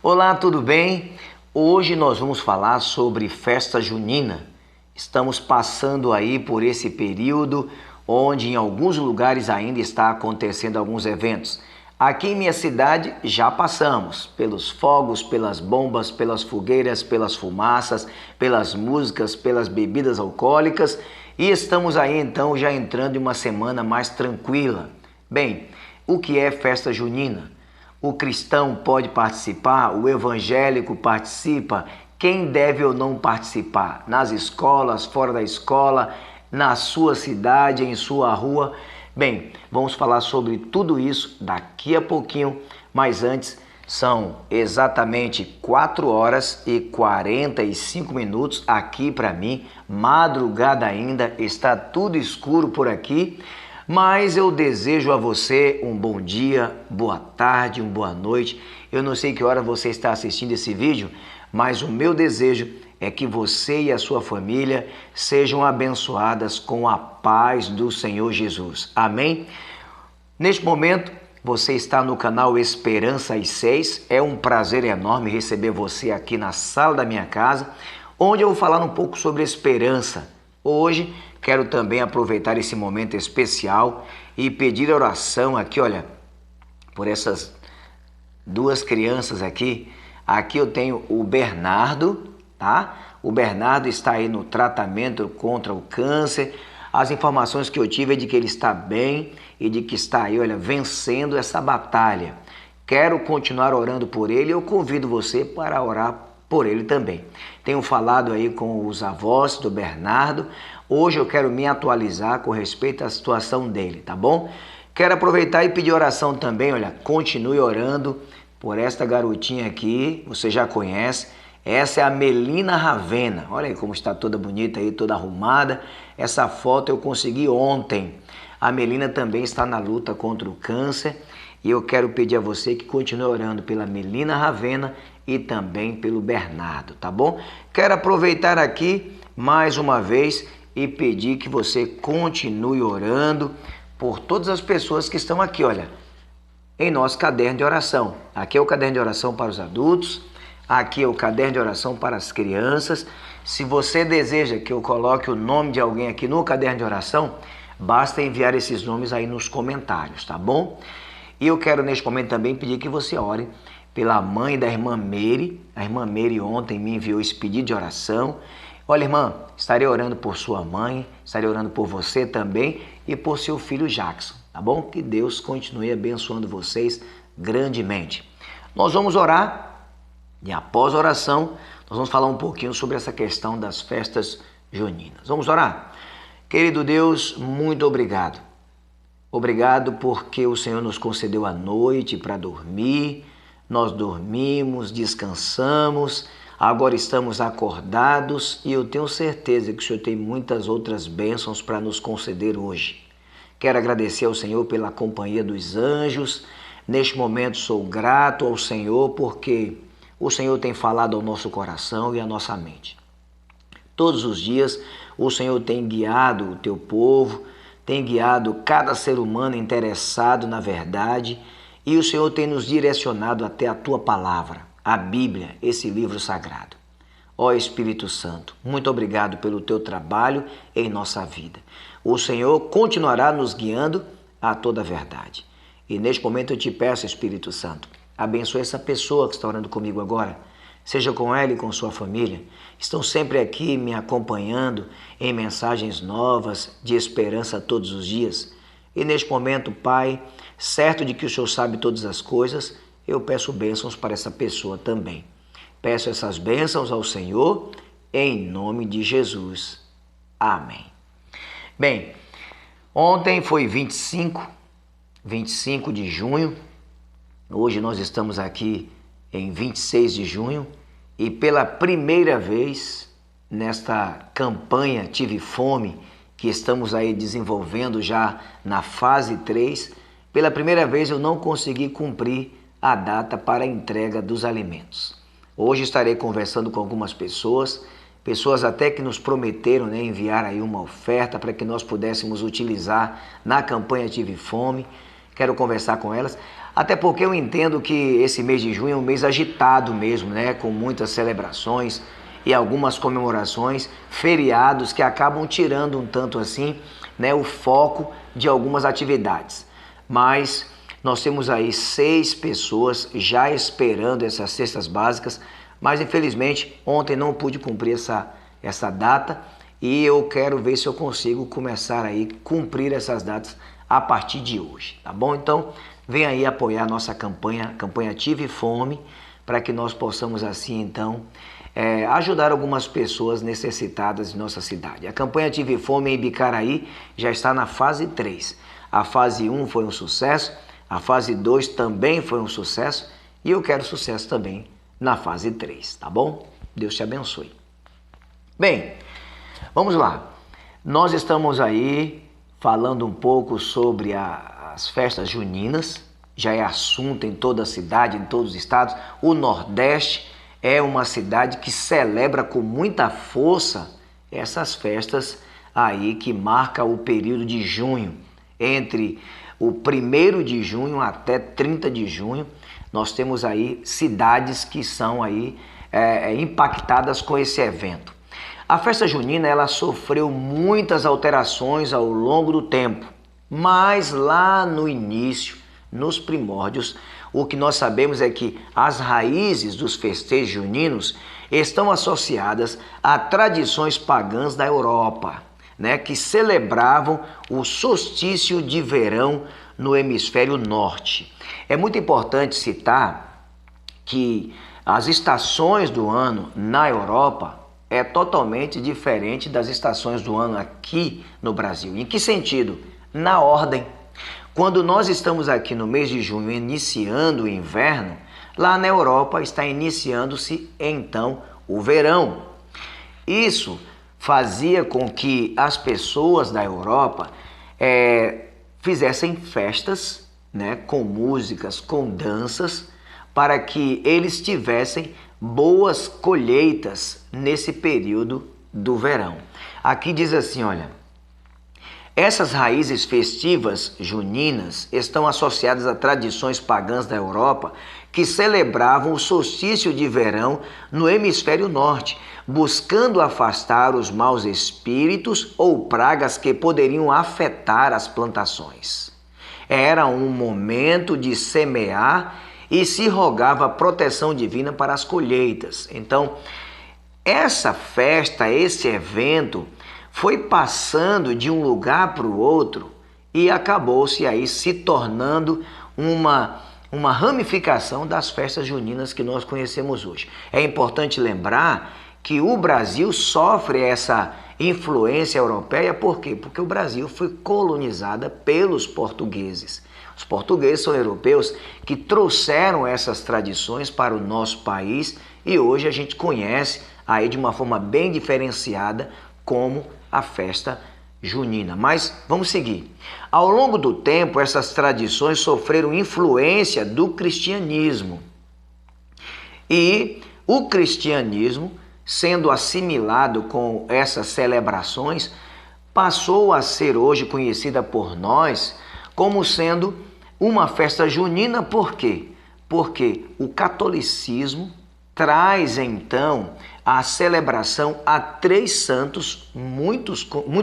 Olá, tudo bem? Hoje nós vamos falar sobre festa junina. Estamos passando aí por esse período onde em alguns lugares ainda está acontecendo alguns eventos. Aqui em minha cidade já passamos pelos fogos, pelas bombas, pelas fogueiras, pelas fumaças, pelas músicas, pelas bebidas alcoólicas e estamos aí então já entrando em uma semana mais tranquila. Bem, o que é festa junina? O cristão pode participar, o evangélico participa, quem deve ou não participar? Nas escolas, fora da escola, na sua cidade, em sua rua? Bem, vamos falar sobre tudo isso daqui a pouquinho, mas antes são exatamente 4 horas e 45 minutos aqui para mim, madrugada ainda, está tudo escuro por aqui. Mas eu desejo a você um bom dia, boa tarde, uma boa noite. Eu não sei que hora você está assistindo esse vídeo, mas o meu desejo é que você e a sua família sejam abençoadas com a paz do Senhor Jesus. Amém? Neste momento, você está no canal Esperança às 6. É um prazer enorme receber você aqui na sala da minha casa, onde eu vou falar um pouco sobre esperança. Hoje, quero também aproveitar esse momento especial e pedir oração aqui, olha, por essas duas crianças aqui. Aqui eu tenho o Bernardo, tá? O Bernardo está aí no tratamento contra o câncer. As informações que eu tive é de que ele está bem e de que está aí, olha, vencendo essa batalha. Quero continuar orando por ele e eu convido você para orar por ele também. Tenho falado aí com os avós do Bernardo. Hoje eu quero me atualizar com respeito à situação dele, tá bom? Quero aproveitar e pedir oração também, olha, continue orando por esta garotinha aqui, você já conhece. Essa é a Melina Ravena. Olha aí como está toda bonita aí, toda arrumada. Essa foto eu consegui ontem. A Melina também está na luta contra o câncer. E eu quero pedir a você que continue orando pela Melina Ravena e também pelo Bernardo, tá bom? Quero aproveitar aqui mais uma vez e pedir que você continue orando por todas as pessoas que estão aqui, olha, em nosso caderno de oração. Aqui é o caderno de oração para os adultos, aqui é o caderno de oração para as crianças. Se você deseja que eu coloque o nome de alguém aqui no caderno de oração, basta enviar esses nomes aí nos comentários, tá bom? E eu quero neste momento também pedir que você ore pela mãe da irmã Meire. A irmã Meire ontem me enviou esse pedido de oração. Olha, irmã, estarei orando por sua mãe, estarei orando por você também e por seu filho Jackson, tá bom? Que Deus continue abençoando vocês grandemente. Nós vamos orar e após a oração, nós vamos falar um pouquinho sobre essa questão das festas juninas. Vamos orar? Querido Deus, muito obrigado. Obrigado porque o Senhor nos concedeu a noite para dormir. Nós dormimos, descansamos, agora estamos acordados e eu tenho certeza que o Senhor tem muitas outras bênçãos para nos conceder hoje. Quero agradecer ao Senhor pela companhia dos anjos. Neste momento sou grato ao Senhor porque o Senhor tem falado ao nosso coração e à nossa mente. Todos os dias o Senhor tem guiado o teu povo, tem guiado cada ser humano interessado na verdade e o Senhor tem nos direcionado até a tua palavra, a Bíblia, esse livro sagrado. Ó Espírito Santo, muito obrigado pelo teu trabalho em nossa vida. O Senhor continuará nos guiando a toda a verdade. E neste momento eu te peço, Espírito Santo, abençoe essa pessoa que está orando comigo agora. Seja com ela e com sua família. Estão sempre aqui me acompanhando em mensagens novas de esperança todos os dias. E neste momento, Pai, certo de que o Senhor sabe todas as coisas, eu peço bênçãos para essa pessoa também. Peço essas bênçãos ao Senhor em nome de Jesus. Amém. Bem, ontem foi 25 de junho. Hoje nós estamos aqui em 26 de junho e pela primeira vez nesta campanha Tive Fome, que estamos aí desenvolvendo já na fase 3, pela primeira vez eu não consegui cumprir a data para a entrega dos alimentos. Hoje estarei conversando com algumas pessoas até que nos prometeram, né, enviar aí uma oferta para que nós pudéssemos utilizar na campanha Tive Fome. quero conversar com elas, até porque eu entendo que esse mês de junho é um mês agitado mesmo, né? Com muitas celebrações e algumas comemorações, feriados que acabam tirando um tanto assim, né, o foco de algumas atividades. Mas nós temos aí 6 pessoas já esperando essas cestas básicas, mas infelizmente ontem não pude cumprir essa data e eu quero ver se eu consigo começar aí cumprir essas datas a partir de hoje, tá bom? Então vem aí apoiar a nossa campanha Tive Fome, para que nós possamos assim então ajudar algumas pessoas necessitadas em nossa cidade. A campanha Tive Fome em Bicaraí já está na fase 3. A fase 1 foi um sucesso, a fase 2 também foi um sucesso e eu quero sucesso também na fase 3, tá bom? Deus te abençoe. Bem, vamos lá. Nós estamos aí falando um pouco sobre as festas juninas, já é assunto em toda a cidade, em todos os estados. O Nordeste é uma cidade que celebra com muita força essas festas aí que marca o período de junho. Entre o 1º de junho até 30 de junho, nós temos aí cidades que são aí impactadas com esse evento. A festa junina ela sofreu muitas alterações ao longo do tempo, mas lá no início, nos primórdios, o que nós sabemos é que as raízes dos festejos juninos estão associadas a tradições pagãs da Europa, né, que celebravam o solstício de verão no hemisfério norte. É muito importante citar que as estações do ano na Europa é totalmente diferente das estações do ano aqui no Brasil. Em que sentido? Na ordem. Quando nós estamos aqui no mês de junho iniciando o inverno, lá na Europa está iniciando-se então o verão. Isso fazia com que as pessoas da Europa fizessem festas, né, com músicas, com danças, para que eles tivessem boas colheitas nesse período do verão. Aqui diz assim, olha, essas raízes festivas juninas estão associadas a tradições pagãs da Europa que celebravam o solstício de verão no hemisfério norte, buscando afastar os maus espíritos ou pragas que poderiam afetar as plantações. Era um momento de semear e se rogava proteção divina para as colheitas. Então, essa festa, esse evento, foi passando de um lugar para o outro e acabou-se aí se tornando uma ramificação das festas juninas que nós conhecemos hoje. É importante lembrar que o Brasil sofre essa influência europeia, por quê? Porque o Brasil foi colonizado pelos portugueses. Os portugueses são europeus que trouxeram essas tradições para o nosso país e hoje a gente conhece aí de uma forma bem diferenciada como a festa junina. Mas vamos seguir. Ao longo do tempo, essas tradições sofreram influência do cristianismo. E o cristianismo, sendo assimilado com essas celebrações, passou a ser hoje conhecida por nós como sendo uma festa junina. Por quê? Porque o catolicismo traz então a celebração a 3 santos muito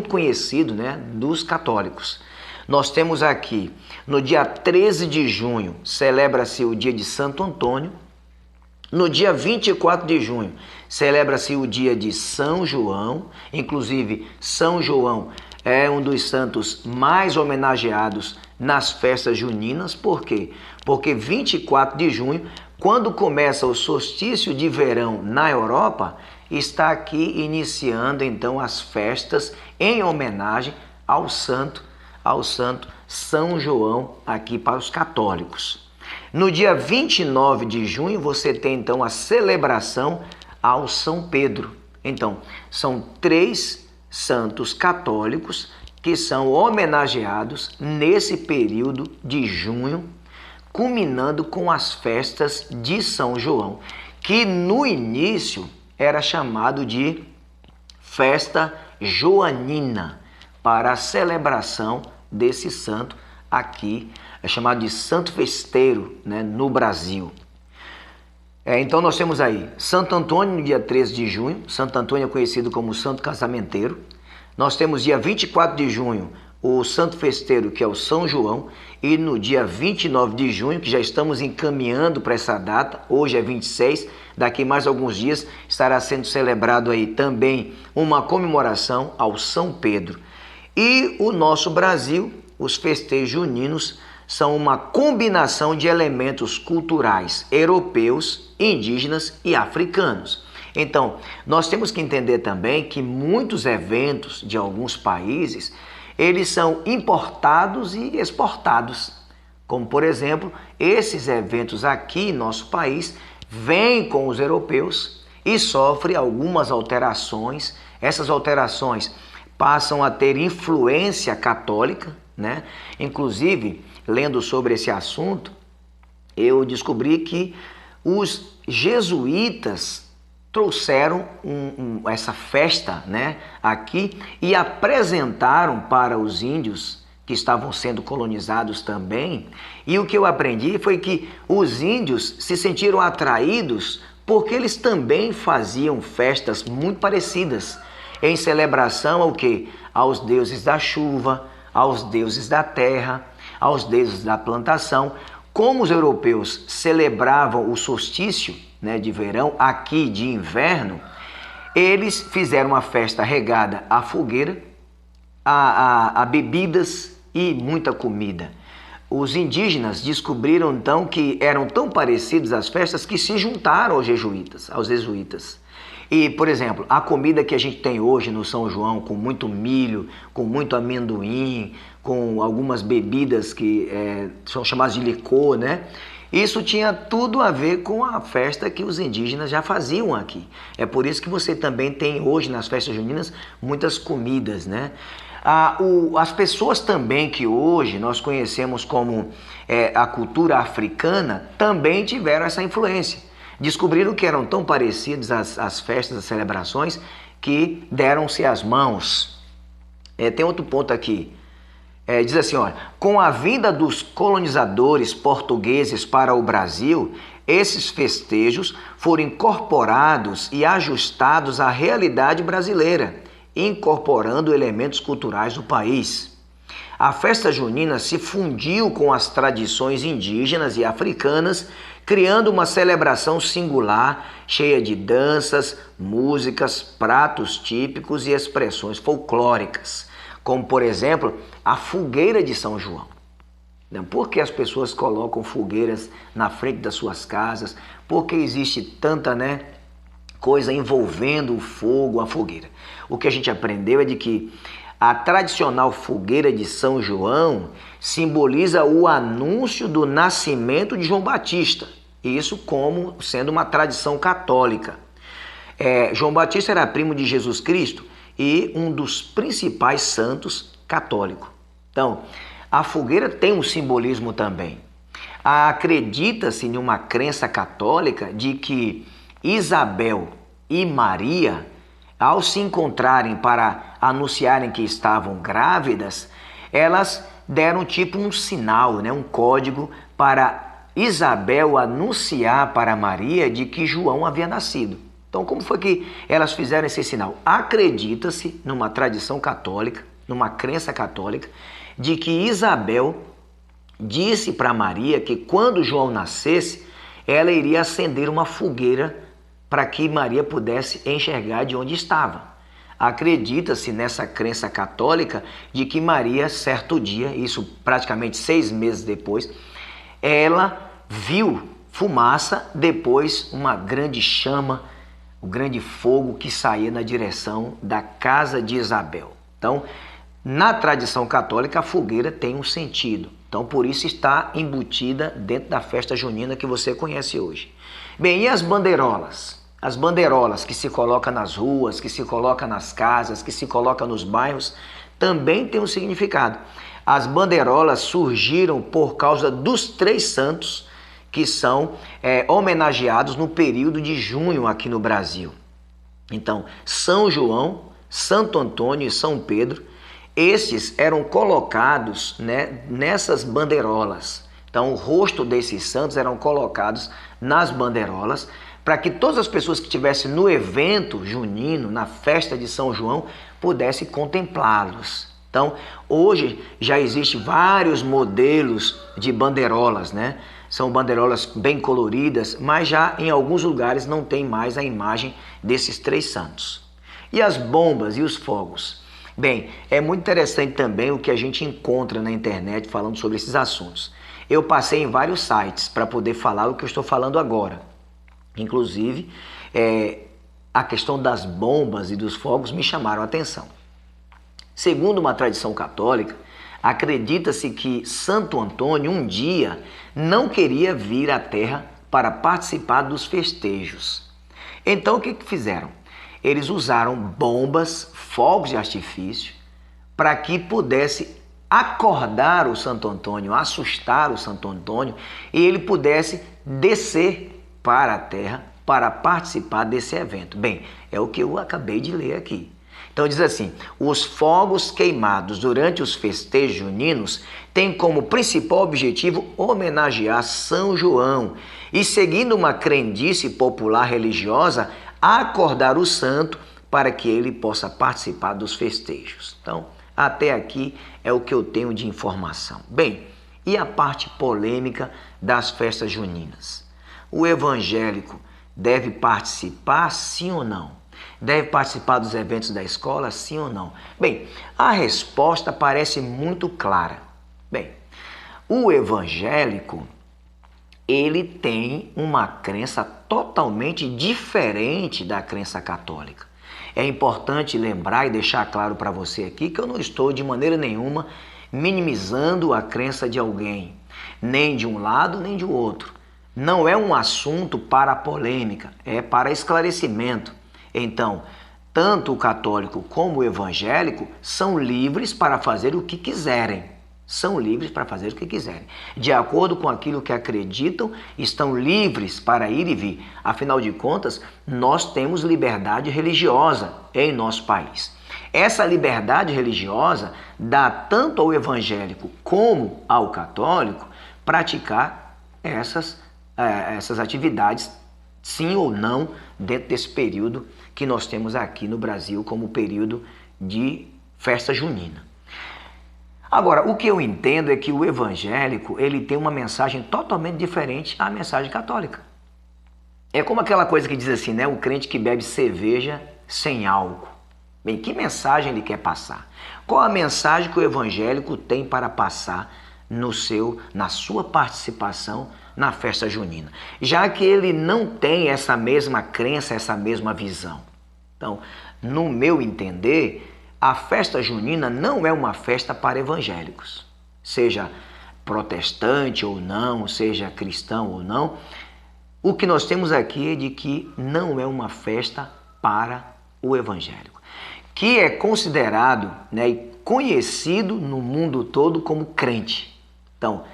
conhecidos, né, dos católicos. Nós temos aqui, no dia 13 de junho, celebra-se o dia de Santo Antônio. No dia 24 de junho, celebra-se o dia de São João. Inclusive, São João é um dos santos mais homenageados nas festas juninas. Por quê? Porque 24 de junho, quando começa o solstício de verão na Europa, está aqui iniciando então as festas em homenagem ao santo São João aqui para os católicos. No dia 29 de junho você tem então a celebração ao São Pedro. Então, são 3 santos católicos que são homenageados nesse período de junho, culminando com as festas de São João, que no início era chamado de festa joanina, para a celebração desse santo aqui é chamado de Santo Festeiro, né, no Brasil. Então nós temos aí Santo Antônio no dia 13 de junho, Santo Antônio é conhecido como Santo Casamenteiro. Nós temos dia 24 de junho o Santo Festeiro, que é o São João, e no dia 29 de junho, que já estamos encaminhando para essa data, hoje é 26, daqui mais alguns dias estará sendo celebrado aí também uma comemoração ao São Pedro. E o nosso Brasil, os festejos juninos, são uma combinação de elementos culturais europeus, indígenas e africanos. Então, nós temos que entender também que muitos eventos de alguns países, eles são importados e exportados. Como, por exemplo, esses eventos aqui em nosso país vêm com os europeus e sofrem algumas alterações. Essas alterações passam a ter influência católica, né? Inclusive, lendo sobre esse assunto, eu descobri que os jesuítas trouxeram essa festa, né, aqui e apresentaram para os índios que estavam sendo colonizados também. E o que eu aprendi foi que os índios se sentiram atraídos porque eles também faziam festas muito parecidas em celebração ao quê? Aos deuses da chuva, aos deuses da terra, aos deuses da plantação. Como os europeus celebravam o solstício, né, de verão, aqui de inverno, eles fizeram uma festa regada à fogueira, a bebidas e muita comida. Os indígenas descobriram então que eram tão parecidos as festas que se juntaram aos jesuítas. E, por exemplo, a comida que a gente tem hoje no São João, com muito milho, com muito amendoim, com algumas bebidas que são chamadas de licor, né? Isso tinha tudo a ver com a festa que os indígenas já faziam aqui. É por isso que você também tem hoje nas festas juninas muitas comidas, né? As pessoas também que hoje nós conhecemos como a cultura africana também tiveram essa influência. Descobriram que eram tão parecidos as festas, as celebrações, que deram-se as mãos. Tem outro ponto aqui. Diz assim, olha, com a vinda dos colonizadores portugueses para o Brasil, esses festejos foram incorporados e ajustados à realidade brasileira, incorporando elementos culturais do país. A festa junina se fundiu com as tradições indígenas e africanas, criando uma celebração singular, cheia de danças, músicas, pratos típicos e expressões folclóricas, como, por exemplo, a fogueira de São João. Por que as pessoas colocam fogueiras na frente das suas casas? Por que existe tanta, coisa envolvendo o fogo, a fogueira? O que a gente aprendeu é de que a tradicional fogueira de São João simboliza o anúncio do nascimento de João Batista, isso como sendo uma tradição católica. João Batista era primo de Jesus Cristo e um dos principais santos católicos. Então, a fogueira tem um simbolismo também. Acredita-se em uma crença católica de que Isabel e Maria, ao se encontrarem para anunciarem que estavam grávidas, elas deram tipo um sinal, um código para Isabel anunciar para Maria de que João havia nascido. Então, como foi que elas fizeram esse sinal? Acredita-se numa tradição católica, numa crença católica, de que Isabel disse para Maria que quando João nascesse, ela iria acender uma fogueira para que Maria pudesse enxergar de onde estava. Acredita-se nessa crença católica de que Maria, certo dia, isso praticamente 6 meses depois, ela viu fumaça, depois uma grande chama, o grande fogo que saía na direção da casa de Isabel. Então, na tradição católica, a fogueira tem um sentido. Então, por isso está embutida dentro da festa junina que você conhece hoje. Bem, e as bandeirolas? As bandeirolas que se colocam nas ruas, que se colocam nas casas, que se colocam nos bairros, também tem um significado. As bandeirolas surgiram por causa dos 3 santos que são homenageados no período de junho aqui no Brasil. Então, São João, Santo Antônio e São Pedro, estes eram colocados, né, nessas bandeirolas. Então, o rosto desses santos eram colocados nas bandeirolas para que todas as pessoas que estivessem no evento junino, na festa de São João, pudessem contemplá-los. Então, hoje já existem vários modelos de bandeirolas, né? São bandeirolas bem coloridas, mas já em alguns lugares não tem mais a imagem desses três santos. E as bombas e os fogos? Bem, é muito interessante também o que a gente encontra na internet falando sobre esses assuntos. Eu passei em vários sites para poder falar o que eu estou falando agora. Inclusive, a questão das bombas e dos fogos me chamaram a atenção. Segundo uma tradição católica, acredita-se que Santo Antônio um dia não queria vir à Terra para participar dos festejos. Então o que fizeram? Eles usaram bombas, fogos de artifício, para que pudesse acordar o Santo Antônio, assustar o Santo Antônio, e ele pudesse descer para a Terra para participar desse evento. Bem, é o que eu acabei de ler aqui. Então diz assim: os fogos queimados durante os festejos juninos têm como principal objetivo homenagear São João e, seguindo uma crendice popular religiosa, acordar o santo para que ele possa participar dos festejos. Então, até aqui é o que eu tenho de informação. Bem, e a parte polêmica das festas juninas? O evangélico deve participar, sim ou não? Deve participar dos eventos da escola, sim ou não? Bem, a resposta parece muito clara. Bem, o evangélico, ele tem uma crença totalmente diferente da crença católica. É importante lembrar e deixar claro para você aqui que eu não estou de maneira nenhuma minimizando a crença de alguém, nem de um lado nem de outro. Não é um assunto para polêmica, é para esclarecimento. Então, tanto o católico como o evangélico são livres para fazer o que quiserem. São livres para fazer o que quiserem. De acordo com aquilo que acreditam, estão livres para ir e vir. Afinal de contas, nós temos liberdade religiosa em nosso país. Essa liberdade religiosa dá tanto ao evangélico como ao católico praticar essas atividades, sim ou não, dentro desse período que nós temos aqui no Brasil como período de festa junina. Agora, o que eu entendo é que o evangélico, ele tem uma mensagem totalmente diferente à mensagem católica. É como aquela coisa que diz assim, né? O crente que bebe cerveja sem álcool. Bem, que mensagem ele quer passar? Qual a mensagem que o evangélico tem para passar na sua participação na festa junina? Já que ele não tem essa mesma crença, essa mesma visão. Então, no meu entender, a festa junina não é uma festa para evangélicos, seja protestante ou não, seja cristão ou não. O que nós temos aqui é de que não é uma festa para o evangélico, que é considerado, né, e conhecido no mundo todo como crente. Então,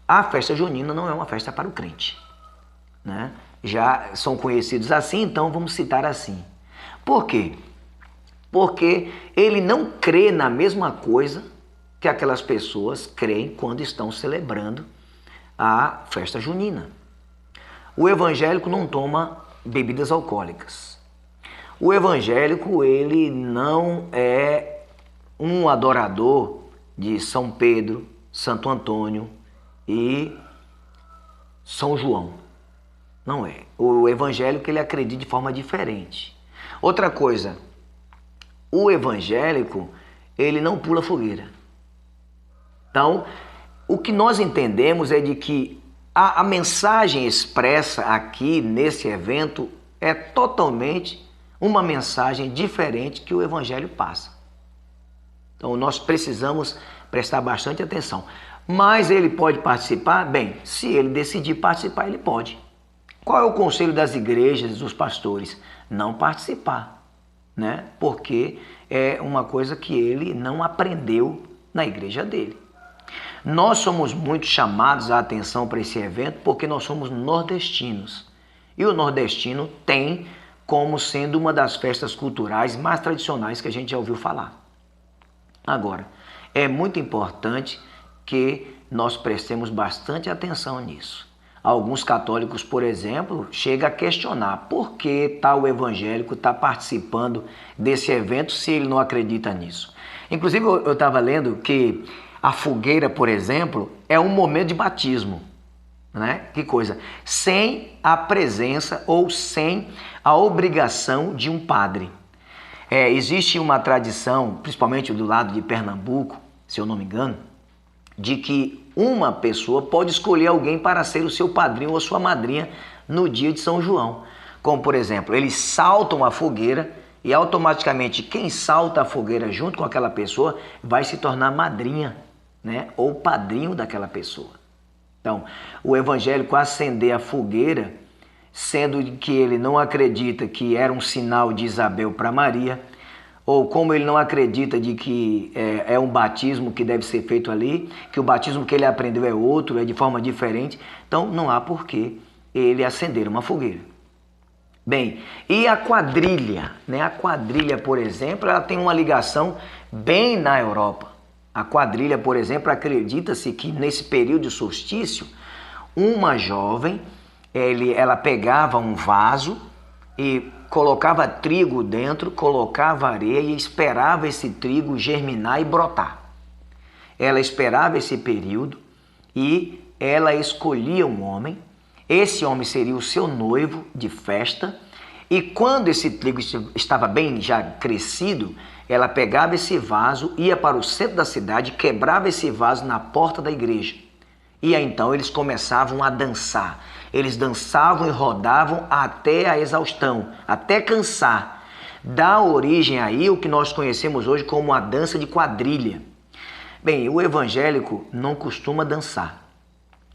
a festa junina não é uma festa para o crente, né? Já são conhecidos assim, então vamos citar assim. Por quê? Porque ele não crê na mesma coisa que aquelas pessoas creem quando estão celebrando a festa junina. O evangélico não toma bebidas alcoólicas. O evangélico, ele não é um adorador de São Pedro, Santo Antônio e São João. Não é. O evangélico, ele acredita de forma diferente. Outra coisa, o evangélico, ele não pula fogueira. Então, o que nós entendemos é de que a mensagem expressa aqui nesse evento é totalmente uma mensagem diferente que o evangelho passa. Então, nós precisamos prestar bastante atenção. Mas ele pode participar? Bem, se ele decidir participar, ele pode. Qual é o conselho das igrejas, dos pastores? Não participar, né? Porque é uma coisa que ele não aprendeu na igreja dele. Nós somos muito chamados a atenção para esse evento porque nós somos nordestinos. E o nordestino tem como sendo uma das festas culturais mais tradicionais que a gente já ouviu falar. Agora, é muito importante que nós prestemos bastante atenção nisso. Alguns católicos, por exemplo, chegam a questionar por que tal evangélico está participando desse evento se ele não acredita nisso. Inclusive, eu estava lendo que a fogueira, por exemplo, é um momento de batismo, né? Que coisa? Sem a presença ou sem a obrigação de um padre. Existe uma tradição, principalmente do lado de Pernambuco, se eu não me engano, de que uma pessoa pode escolher alguém para ser o seu padrinho ou sua madrinha no dia de São João. Como, por exemplo, eles saltam a fogueira e automaticamente quem salta a fogueira junto com aquela pessoa vai se tornar madrinha, né? Ou padrinho daquela pessoa. Então, o evangélico acender a fogueira, sendo que ele não acredita que era um sinal de Isabel para Maria, ou como ele não acredita de que é um batismo que deve ser feito ali, que o batismo que ele aprendeu é outro, é de forma diferente, então não há por que ele acender uma fogueira. Bem, e a quadrilha, né? A quadrilha, por exemplo, ela tem uma ligação bem na Europa. A quadrilha, por exemplo, acredita-se que nesse período de solstício, uma jovem, ela pegava um vaso e colocava trigo dentro, colocava areia e esperava esse trigo germinar e brotar. Ela esperava esse período e ela escolhia um homem. Esse homem seria o seu noivo de festa e quando esse trigo estava bem já crescido, ela pegava esse vaso, ia para o centro da cidade, quebrava esse vaso na porta da igreja. E aí então eles começavam a dançar. Eles dançavam e rodavam até a exaustão, até cansar. Dá origem aí o que nós conhecemos hoje como a dança de quadrilha. Bem, o evangélico não costuma dançar.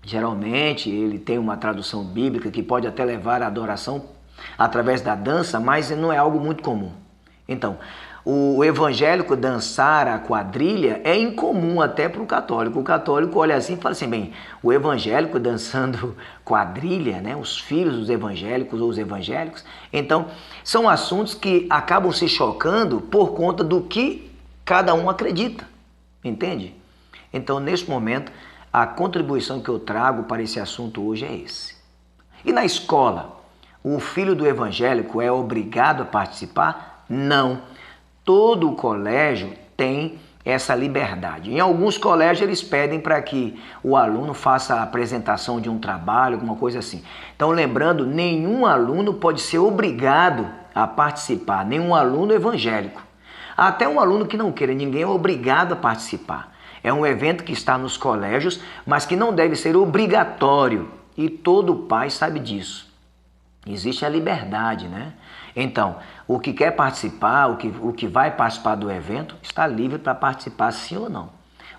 Geralmente ele tem uma tradução bíblica que pode até levar à adoração através da dança, mas não é algo muito comum. Então, o evangélico dançar a quadrilha é incomum até para o católico. O católico olha assim e fala assim, bem, o evangélico dançando quadrilha, né? Os filhos dos evangélicos ou os evangélicos. Então, são assuntos que acabam se chocando por conta do que cada um acredita, entende? Então, nesse momento, a contribuição que eu trago para esse assunto hoje é esse. E na escola, o filho do evangélico é obrigado a participar? Não. Todo o colégio tem essa liberdade. Em alguns colégios eles pedem para que o aluno faça a apresentação de um trabalho, alguma coisa assim. Então lembrando, nenhum aluno pode ser obrigado a participar, nenhum aluno evangélico. Até um aluno que não queira, ninguém é obrigado a participar. É um evento que está nos colégios, mas que não deve ser obrigatório. E todo pai sabe disso. Existe a liberdade, né? Então, o que quer participar, o que vai participar do evento, está livre para participar sim ou não.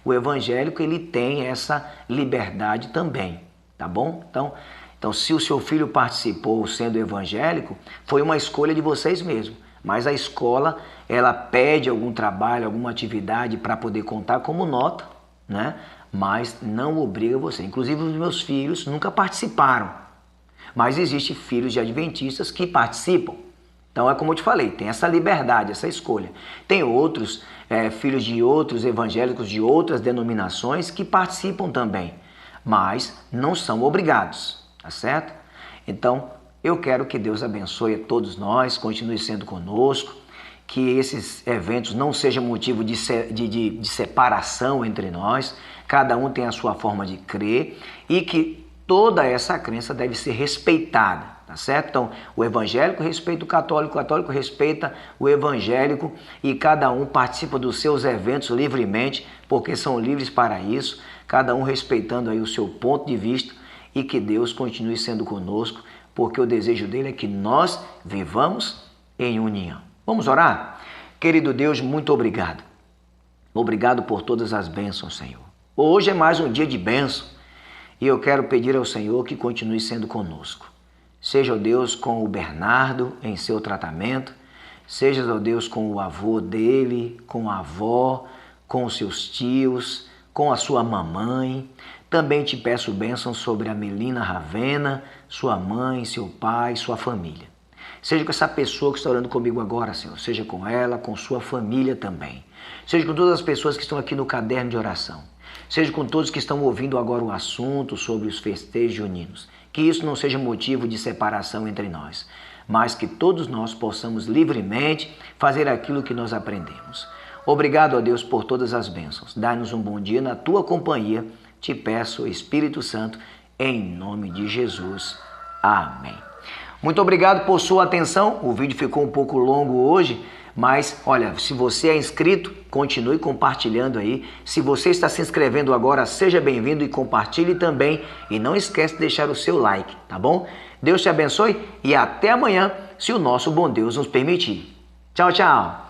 O evangélico, ele tem essa liberdade também, tá bom? Então, se o seu filho participou sendo evangélico, foi uma escolha de vocês mesmos. Mas a escola, ela pede algum trabalho, alguma atividade para poder contar como nota, né? Mas não obriga você. Inclusive, os meus filhos nunca participaram. Mas existem filhos de adventistas que participam. Então é como eu te falei, tem essa liberdade, essa escolha. Tem outros filhos de outros evangélicos de outras denominações que participam também, mas não são obrigados, tá certo? Então eu quero que Deus abençoe a todos nós, continue sendo conosco, que esses eventos não sejam motivo de separação entre nós, cada um tem a sua forma de crer e que toda essa crença deve ser respeitada, tá certo? Então, o evangélico respeita o católico respeita o evangélico e cada um participa dos seus eventos livremente, porque são livres para isso, cada um respeitando aí o seu ponto de vista e que Deus continue sendo conosco, porque o desejo dele é que nós vivamos em união. Vamos orar? Querido Deus, muito obrigado. Obrigado por todas as bênçãos, Senhor. Hoje é mais um dia de bênção. E eu quero pedir ao Senhor que continue sendo conosco. Seja, ó Deus, com o Bernardo em seu tratamento, seja, ó Deus, com o avô dele, com a avó, com os seus tios, com a sua mamãe. Também te peço bênção sobre a Melina Ravena, sua mãe, seu pai, sua família. Seja com essa pessoa que está orando comigo agora, Senhor. Seja com ela, com sua família também. Seja com todas as pessoas que estão aqui no caderno de oração. Seja com todos que estão ouvindo agora o assunto sobre os festejos juninos. Que isso não seja motivo de separação entre nós, mas que todos nós possamos livremente fazer aquilo que nós aprendemos. Obrigado a Deus por todas as bênçãos. Dá-nos um bom dia na tua companhia. Te peço, Espírito Santo, em nome de Jesus. Amém. Muito obrigado por sua atenção. O vídeo ficou um pouco longo hoje, mas olha, se você é inscrito, continue compartilhando aí. Se você está se inscrevendo agora, seja bem-vindo e compartilhe também. E não esquece de deixar o seu like, tá bom? Deus te abençoe e até amanhã, se o nosso bom Deus nos permitir. Tchau, tchau!